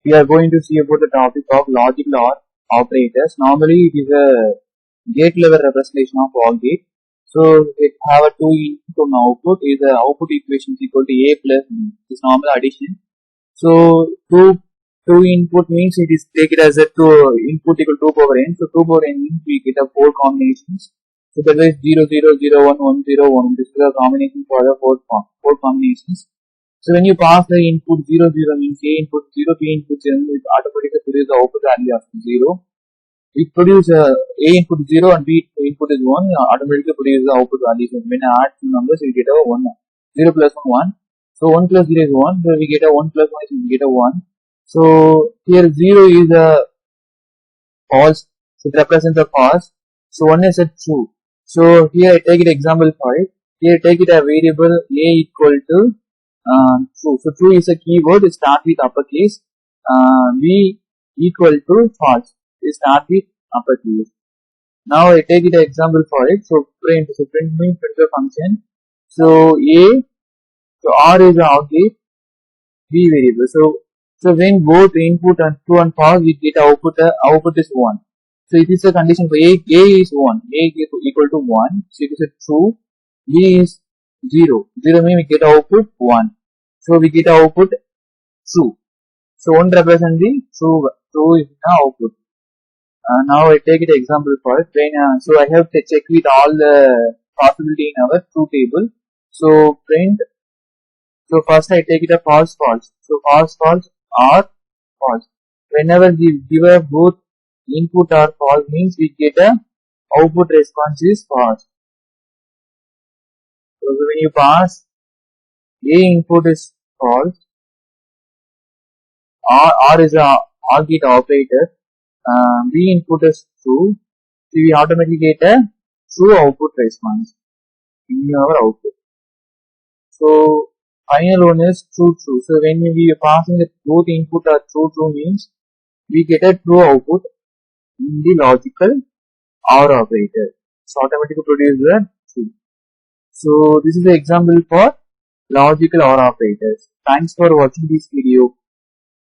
we are going to see about the topic of logical OR operators. Normally, it is a gate level representation of OR gate. So, it have a two input and output. Is the output equation is equal to A plus B. This is normal addition. So, two input means it is take it as a two input equal to 2 power n. So, 2 power n means we get a 4 combinations. So, that is 0 0 0 1 1 0 1. This is a combination for the four combinations. So when you pass the input 0 0 means A input 0, B input 0, it automatically produces the output value of 0. It produces A input 0 and B input is 1, automatically produces the output value. So when I add two numbers, we get a 1. 0 plus 1, 1. So 1 plus 0 is 1, so we get a 1 plus 1 is we get a 1. So here 0 is a false, so it represents a false. So 1 is a true. So here I take it example 5. Here take it a variable A equal to true. So true is a keyword. Start with uppercase. B equal to false. Start with uppercase. Now I take it an example for it. So print means print the function. So R is the object. B variable. So when both input and true and false, we get output. Output is 1. So it is a condition for A is 1. A is equal to 1. So it is a true. B is 0. 0 means we get output 1. So we get output true. So 1 represents the true. True is the output. Now I take it example for it. So I have to check with all the possibility in our true table. So print. So first I take it a false false. So false false or false. Whenever we give a both input or false means we get a output response is false. So when you pass A input is false, R is a OR gate operator, B input is true, so we automatically get a true output response in our output. So final one is true true. So when we are passing the both input are true means we get a true output in the logical OR operator. So automatically produce the true. So this is the example for logical OR operators. Thanks for watching this video.